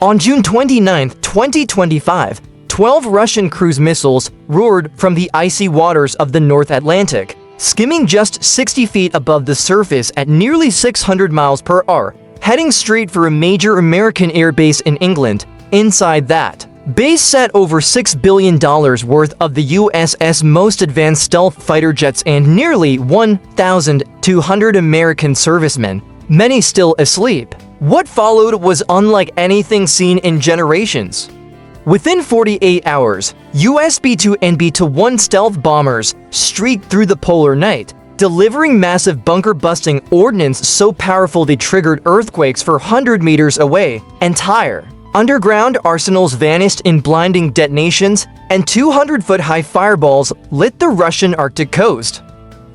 On June 29, 2025, 12 Russian cruise missiles roared from the icy waters of the North Atlantic, skimming just 60 feet above the surface at nearly 600 miles per hour, heading straight for a major American airbase in England. Inside that base sat over $6 billion worth of the US's most advanced stealth fighter jets and nearly 1,200 American servicemen, many still asleep. What followed was unlike anything seen in generations. Within 48 hours, US B-2 and B-1 stealth bombers streaked through the polar night, delivering massive bunker-busting ordnance so powerful they triggered earthquakes for 100 meters away. Entire underground arsenals vanished in blinding detonations, and 200-foot-high fireballs lit the Russian Arctic coast.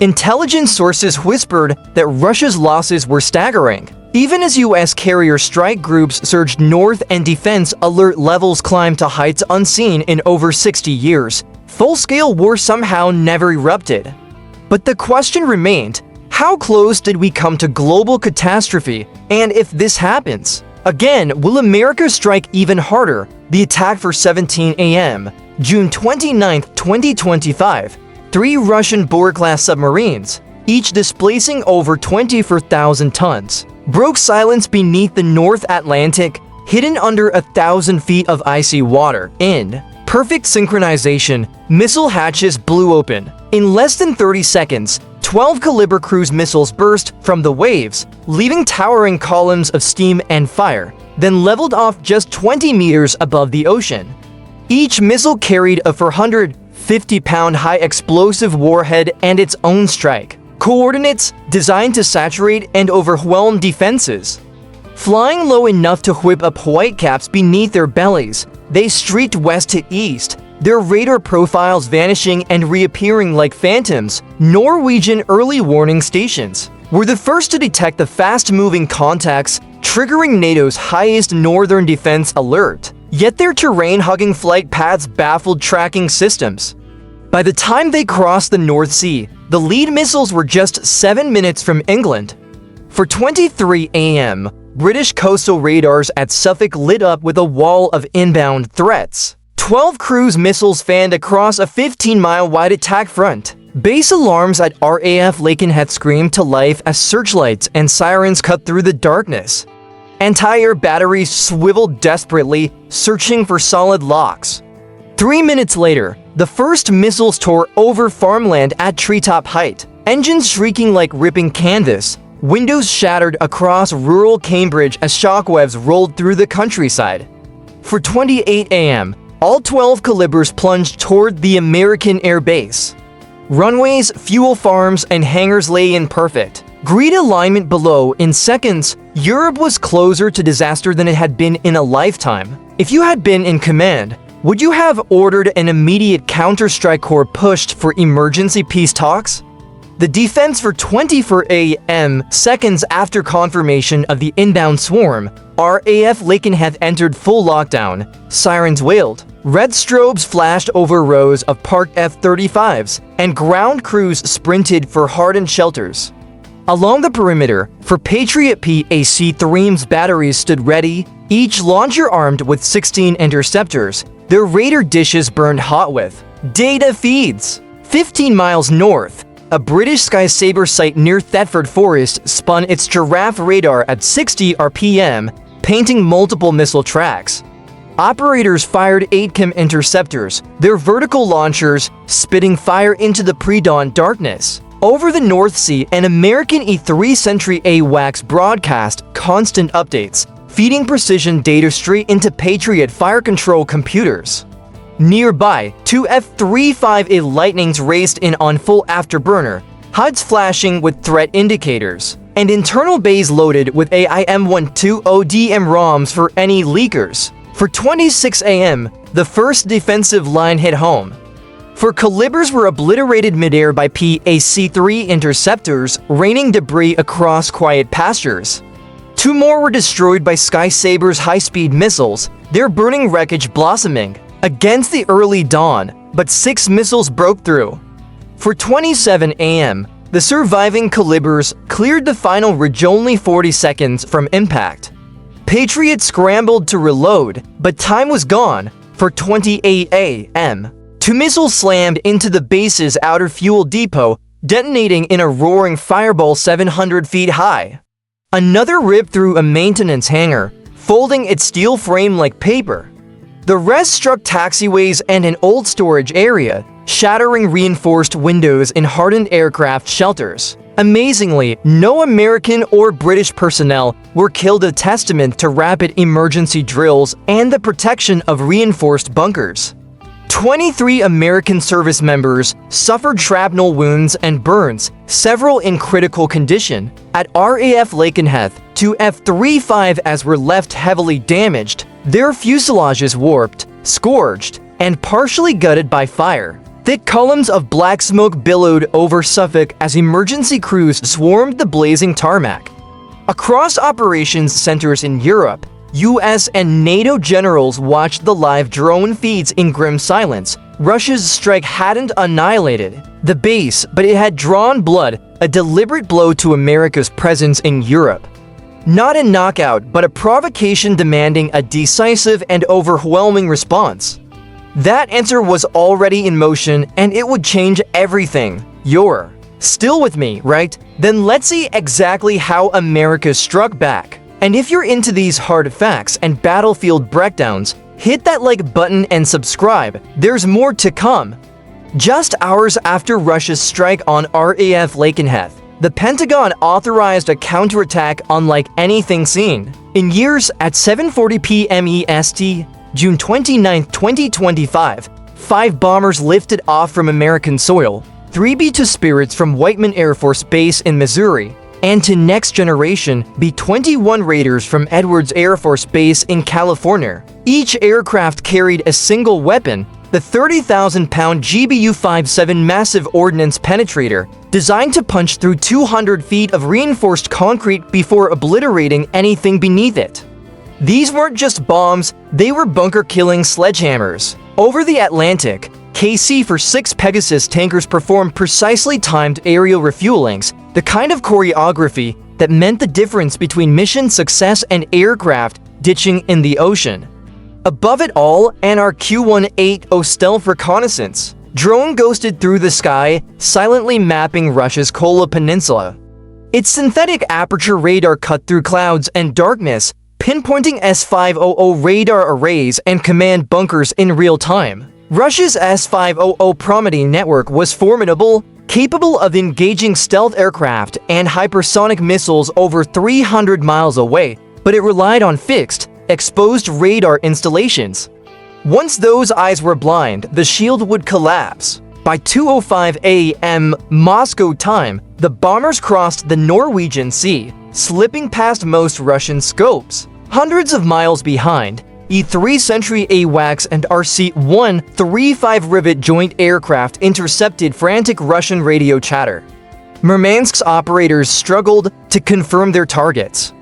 Intelligence sources whispered that Russia's losses were staggering. Even as U.S. carrier strike groups surged north and defense alert levels climbed to heights unseen in over 60 years, full-scale war somehow never erupted. But the question remained, how close did we come to global catastrophe? And if this happens, again, will America strike even harder? The attack for 17 a.m., June 29, 2025, 3 Russian Boer-class submarines, each displacing over 24,000 tons, broke silence beneath the North Atlantic, hidden under 1,000 feet of icy water. In perfect synchronization, missile hatches blew open. In less than 30 seconds, 12 caliber cruise missiles burst from the waves, leaving towering columns of steam and fire, then leveled off just 20 meters above the ocean. Each missile carried a 450-pound high explosive warhead and its own strike coordinates designed to saturate and overwhelm defenses. Flying low enough to whip up whitecaps beneath their bellies, they streaked west to east, their radar profiles vanishing and reappearing like phantoms. Norwegian early warning stations were the first to detect the fast-moving contacts, triggering NATO's highest northern defense alert. Yet their terrain-hugging flight paths baffled tracking systems. By the time they crossed the North Sea, the lead missiles were just 7 minutes from England. For 23 a.m., British coastal radars at Suffolk lit up with a wall of inbound threats. 12 cruise missiles fanned across a 15-mile-wide attack front. Base alarms at RAF Lakenheath screamed to life as searchlights and sirens cut through the darkness. Entire batteries swiveled desperately, searching for solid locks. 3 minutes later, the first missiles tore over farmland at treetop height, engines shrieking like ripping canvas, windows shattered across rural Cambridge as shockwaves rolled through the countryside. For 28 a.m., all 12 calibers plunged toward the American air base. Runways, fuel farms, and hangars lay in perfect grid alignment below. In seconds, Europe was closer to disaster than it had been in a lifetime. If you had been in command, would you have ordered an immediate counter-strike corps pushed for emergency peace talks? The defense for 24 a.m. seconds after confirmation of the inbound swarm, RAF Lakenheath entered full lockdown. Sirens wailed. Red strobes flashed over rows of parked F-35s, and ground crews sprinted for hardened shelters. Along the perimeter, for Patriot PAC-3's batteries stood ready, each launcher armed with 16 interceptors. Their radar dishes burned hot with data feeds. 15 miles north, a British Sky Sabre site near Thetford Forest spun its giraffe radar at 60 RPM, painting multiple missile tracks. Operators fired 8cam interceptors, their vertical launchers spitting fire into the pre-dawn darkness. Over the North Sea, an American E-3 Sentry AWACS broadcast constant updates, feeding precision data straight into Patriot fire control computers. Nearby, 2 F-35A Lightnings raced in on full afterburner, HUDs flashing with threat indicators, and internal bays loaded with AIM-120DM ROMs for any leakers. For 26 a.m., the first defensive line hit home. For calibers were obliterated midair by PAC-3 interceptors, raining debris across quiet pastures. 2 more were destroyed by Sky Sabre's high-speed missiles, their burning wreckage blossoming against the early dawn, but 6 missiles broke through. For 27 a.m., the surviving calibers cleared the final ridge only 40 seconds from impact. Patriots scrambled to reload, but time was gone. For 28 a.m., two missiles slammed into the base's outer fuel depot, detonating in a roaring fireball 700 feet high. Another ripped through a maintenance hangar, folding its steel frame like paper. The rest struck taxiways and an old storage area, shattering reinforced windows in hardened aircraft shelters. Amazingly, no American or British personnel were killed, a testament to rapid emergency drills and the protection of reinforced bunkers. 23 American service members suffered shrapnel wounds and burns, several in critical condition. At RAF Lakenheath, two F-35s were left heavily damaged, their fuselages warped, scorched, and partially gutted by fire. Thick columns of black smoke billowed over Suffolk as emergency crews swarmed the blazing tarmac. Across operations centers in Europe, US and NATO generals watched the live drone feeds in grim silence. Russia's strike hadn't annihilated the base, but it had drawn blood, a deliberate blow to America's presence in Europe. Not a knockout, but a provocation demanding a decisive and overwhelming response. That answer was already in motion, and it would change everything. You're still with me, right? Then let's see exactly how America struck back. And if you're into these hard facts and battlefield breakdowns, hit that like button and subscribe. There's more to come. Just hours after Russia's strike on RAF Lakenheath, the Pentagon authorized a counterattack unlike anything seen in years. At 7:40 p.m. EST, June 29, 2025, 5 bombers lifted off from American soil, 3 B-2 Spirits from Whiteman Air Force Base in Missouri, and to Next Generation B-21 Raiders from Edwards Air Force Base in California. Each aircraft carried a single weapon, the 30,000-pound GBU-57 massive ordnance penetrator, designed to punch through 200 feet of reinforced concrete before obliterating anything beneath it. These weren't just bombs, they were bunker-killing sledgehammers. Over the Atlantic, KC-46 Pegasus tankers performed precisely timed aerial refuelings, the kind of choreography that meant the difference between mission success and aircraft ditching in the ocean. Above it all, an RQ-180 stealth reconnaissance drone ghosted through the sky, silently mapping Russia's Kola Peninsula. Its synthetic aperture radar cut through clouds and darkness, pinpointing S-500 radar arrays and command bunkers in real time. Russia's S-500 Promedy network was formidable, capable of engaging stealth aircraft and hypersonic missiles over 300 miles away, but it relied on fixed, exposed radar installations. Once those eyes were blind, the shield would collapse. By 2:05 a.m. Moscow time, the bombers crossed the Norwegian Sea, slipping past most Russian scopes. Hundreds of miles behind, E-3 Sentry AWACS and RC-135 Rivet joint aircraft intercepted frantic Russian radio chatter. Murmansk's operators struggled to confirm their targets.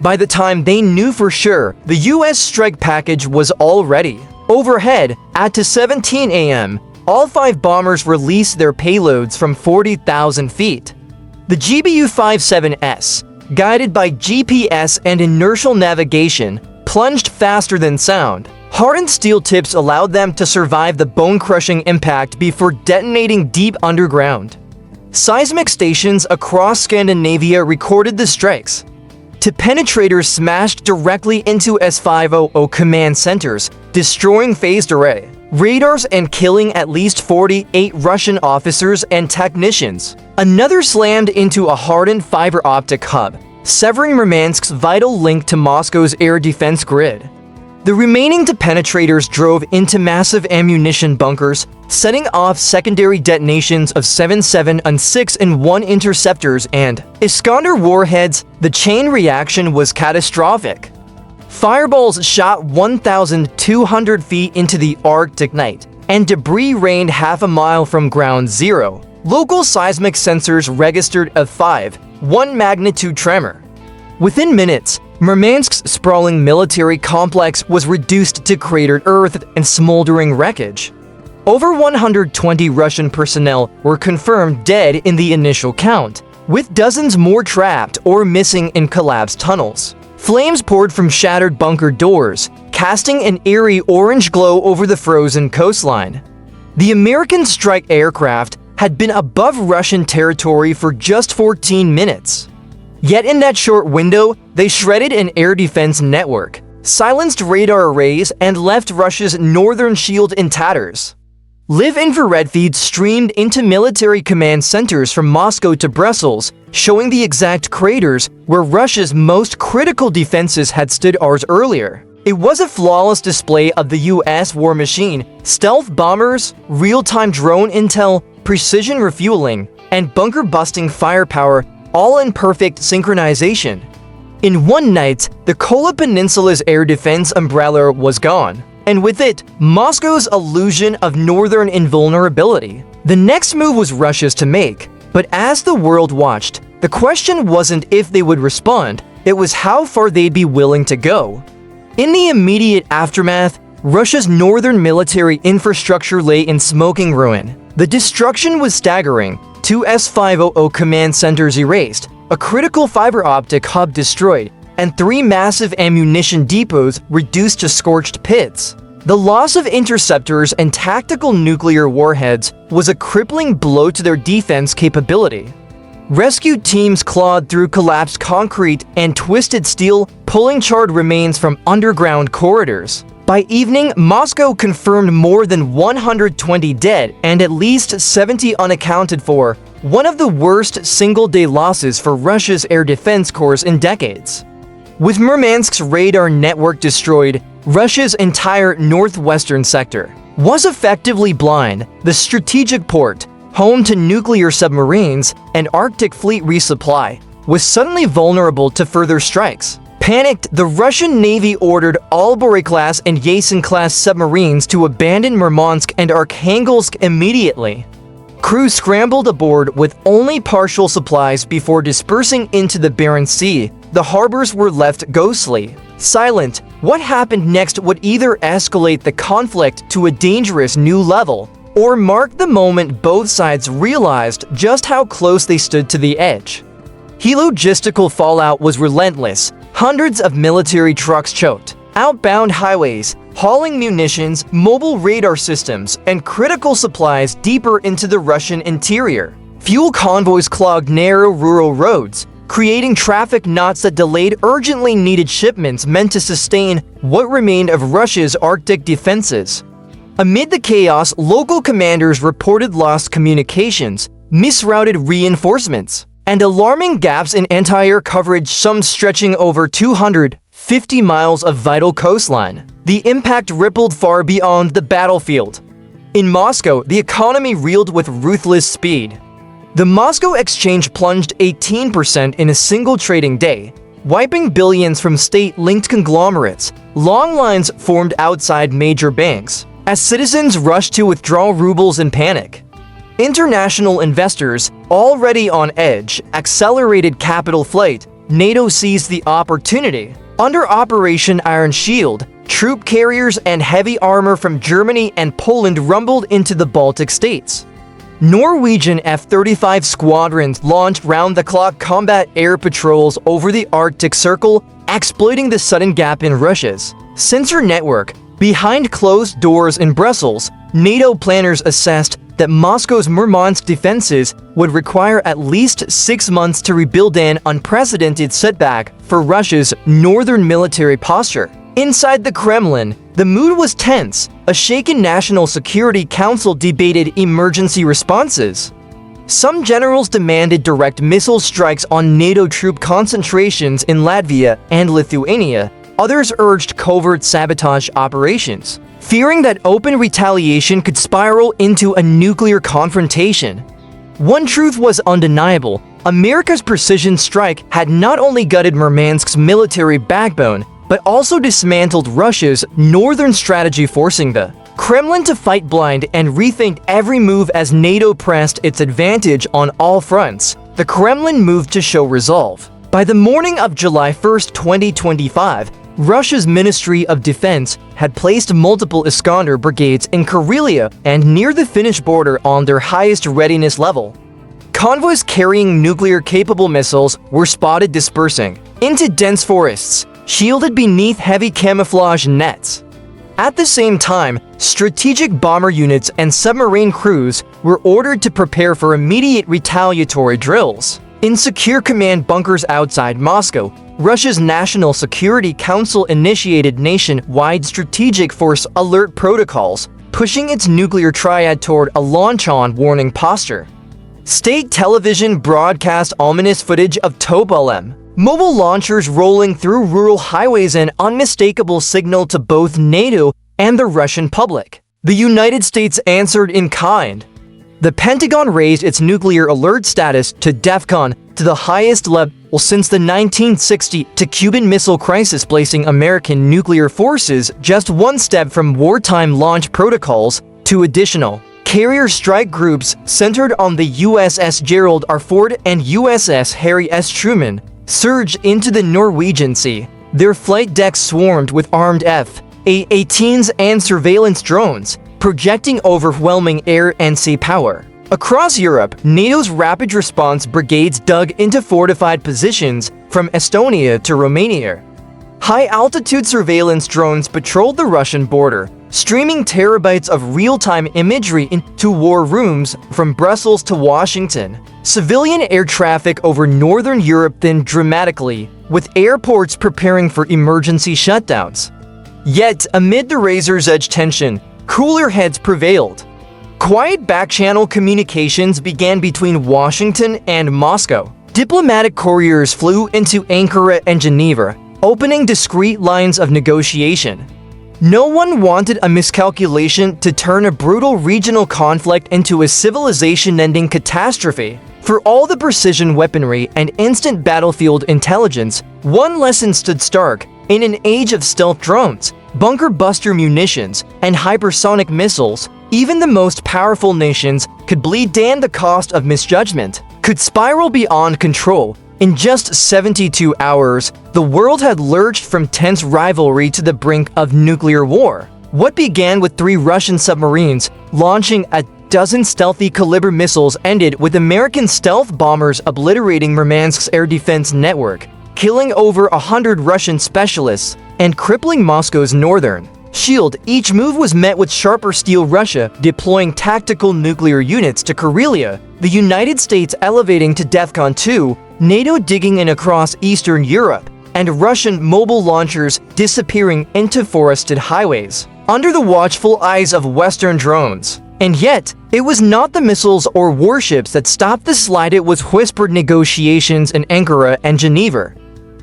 By the time they knew for sure, the US strike package was all ready. Overhead, at 2:17 a.m., all 5 bombers released their payloads from 40,000 feet. The GBU-57S, guided by GPS and inertial navigation, plunged faster than sound. Hardened steel tips allowed them to survive the bone-crushing impact before detonating deep underground. Seismic stations across Scandinavia recorded the strikes. The penetrators smashed directly into S-500 command centers, destroying phased array radars and killing at least 48 Russian officers and technicians. Another slammed into a hardened fiber optic hub, severing Murmansk's vital link to Moscow's air defense grid. The remaining penetrators drove into massive ammunition bunkers, setting off secondary detonations of 7.7 and 6 and 1 interceptors and Iskander warheads. The chain reaction was catastrophic. Fireballs shot 1,200 feet into the Arctic night, and debris rained half a mile from ground zero. Local seismic sensors registered a 5.1 magnitude tremor. Within minutes, Murmansk's sprawling military complex was reduced to cratered earth and smoldering wreckage. Over 120 Russian personnel were confirmed dead in the initial count, with dozens more trapped or missing in collapsed tunnels. Flames poured from shattered bunker doors, casting an eerie orange glow over the frozen coastline. The American strike aircraft had been above Russian territory for just 14 minutes. Yet in that short window, they shredded an air defense network, silenced radar arrays, and left Russia's northern shield in tatters. Live infrared feeds streamed into military command centers from Moscow to Brussels, showing the exact craters where Russia's most critical defenses had stood hours earlier. It was a flawless display of the US war machine: stealth bombers, real-time drone intel, precision refueling, and bunker-busting firepower, all in perfect synchronization. In one night, the Kola Peninsula's air defense umbrella was gone, and with it, Moscow's illusion of northern invulnerability. The next move was Russia's to make, but as the world watched, the question wasn't if they would respond, it was how far they'd be willing to go. In the immediate aftermath, Russia's northern military infrastructure lay in smoking ruin. The destruction was staggering: 2 S-500 command centers erased, a critical fiber optic hub destroyed, and 3 massive ammunition depots reduced to scorched pits. The loss of interceptors and tactical nuclear warheads was a crippling blow to their defense capability. Rescue teams clawed through collapsed concrete and twisted steel, pulling charred remains from underground corridors. By evening, Moscow confirmed more than 120 dead and at least 70 unaccounted for, one of the worst single-day losses for Russia's air defense corps in decades. With Murmansk's radar network destroyed, Russia's entire northwestern sector was effectively blind. The strategic port, home to nuclear submarines and Arctic fleet resupply, was suddenly vulnerable to further strikes. Panicked, the Russian Navy ordered Albory-class and Yasen-class submarines to abandon Murmansk and Arkhangelsk immediately. Crews scrambled aboard with only partial supplies before dispersing into the Barents Sea. The harbors were left ghostly, silent. What happened next would either escalate the conflict to a dangerous new level, or mark the moment both sides realized just how close they stood to the edge. The logistical fallout was relentless. Hundreds of military trucks choked outbound highways, hauling munitions, mobile radar systems, and critical supplies deeper into the Russian interior. Fuel convoys clogged narrow rural roads, creating traffic knots that delayed urgently needed shipments meant to sustain what remained of Russia's Arctic defenses. Amid the chaos, local commanders reported lost communications, misrouted reinforcements, and alarming gaps in anti-air coverage, some stretching over 250 miles of vital coastline. The impact rippled far beyond the battlefield. In Moscow, the economy reeled with ruthless speed. The Moscow exchange plunged 18% in a single trading day, wiping billions from state-linked conglomerates. Long lines formed outside major banks, as citizens rushed to withdraw rubles in panic. International investors, already on edge, accelerated capital flight. NATO seized the opportunity. Under Operation Iron Shield, troop carriers and heavy armor from Germany and Poland rumbled into the Baltic states. Norwegian F-35 squadrons launched round-the-clock combat air patrols over the Arctic Circle, exploiting the sudden gap in Russia's sensor network. Behind closed doors in Brussels, NATO planners assessed that Moscow's Murmansk defenses would require at least 6 months to rebuild, an unprecedented setback for Russia's northern military posture. Inside the Kremlin, the mood was tense. A shaken National Security Council debated emergency responses. Some generals demanded direct missile strikes on NATO troop concentrations in Latvia and Lithuania. Others urged covert sabotage operations, fearing that open retaliation could spiral into a nuclear confrontation. One truth was undeniable: America's precision strike had not only gutted Murmansk's military backbone, but also dismantled Russia's northern strategy, forcing the Kremlin to fight blind and rethink every move. As NATO pressed its advantage on all fronts, the Kremlin moved to show resolve. By the morning of July 1, 2025, Russia's Ministry of Defense had placed multiple Iskander brigades in Karelia and near the Finnish border on their highest readiness level. Convoys carrying nuclear-capable missiles were spotted dispersing into dense forests, shielded beneath heavy camouflage nets. At the same time, strategic bomber units and submarine crews were ordered to prepare for immediate retaliatory drills. In secure command bunkers outside Moscow, Russia's National Security Council initiated nation-wide strategic force alert protocols, pushing its nuclear triad toward a launch-on warning posture. State television broadcast ominous footage of Tupolev mobile launchers rolling through rural highways, an unmistakable signal to both NATO and the Russian public. The United States answered in kind. The Pentagon raised its nuclear alert status to DEFCON to the highest level since the 1960 to Cuban Missile Crisis, placing American nuclear forces just one step from wartime launch protocols to additional carrier strike groups centered on the USS Gerald R. Ford and USS Harry S. Truman surged into the Norwegian Sea. Their flight decks swarmed with armed F-18s and surveillance drones, projecting overwhelming air and sea power. Across Europe, NATO's rapid response brigades dug into fortified positions from Estonia to Romania. High-altitude surveillance drones patrolled the Russian border, streaming terabytes of real-time imagery into war rooms from Brussels to Washington. Civilian air traffic over northern Europe thinned dramatically, with airports preparing for emergency shutdowns. Yet, amid the razor's edge tension, cooler heads prevailed. Quiet back-channel communications began between Washington and Moscow. Diplomatic couriers flew into Ankara and Geneva, opening discreet lines of negotiation. No one wanted a miscalculation to turn a brutal regional conflict into a civilization-ending catastrophe. For all the precision weaponry and instant battlefield intelligence, one lesson stood stark. In an age of stealth drones, bunker-buster munitions, and hypersonic missiles, even the most powerful nations could bleed down the cost of misjudgment, could spiral beyond control. In just 72 hours, the world had lurched from tense rivalry to the brink of nuclear war. What began with 3 Russian submarines launching a dozen stealthy caliber missiles ended with American stealth bombers obliterating Murmansk's air defense network, killing over 100 Russian specialists and crippling Moscow's northern shield. Each move was met with sharper steel. Russia deploying tactical nuclear units to Karelia, the United States elevating to DEFCON 2, NATO digging in across Eastern Europe, and Russian mobile launchers disappearing into forested highways under the watchful eyes of Western drones. And yet, it was not the missiles or warships that stopped the slide. It was whispered negotiations in Ankara and Geneva.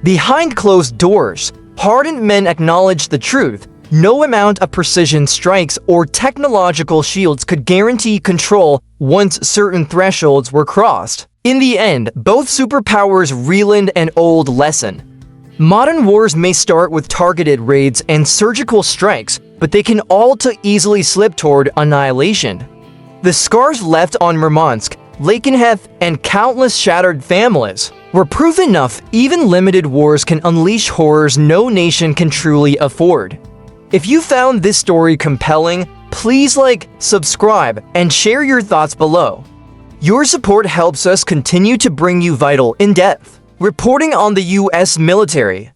Behind closed doors, hardened men acknowledged the truth. No amount of precision strikes or technological shields could guarantee control once certain thresholds were crossed. In the end, both superpowers relearned an old lesson. Modern wars may start with targeted raids and surgical strikes, but they can all too easily slip toward annihilation. The scars left on Murmansk, Lakenheath, and countless shattered families were proof enough. Even limited wars can unleash horrors no nation can truly afford. If you found this story compelling, please like, subscribe, and share your thoughts below. Your support helps us continue to bring you vital, in-depth reporting on the U.S. military.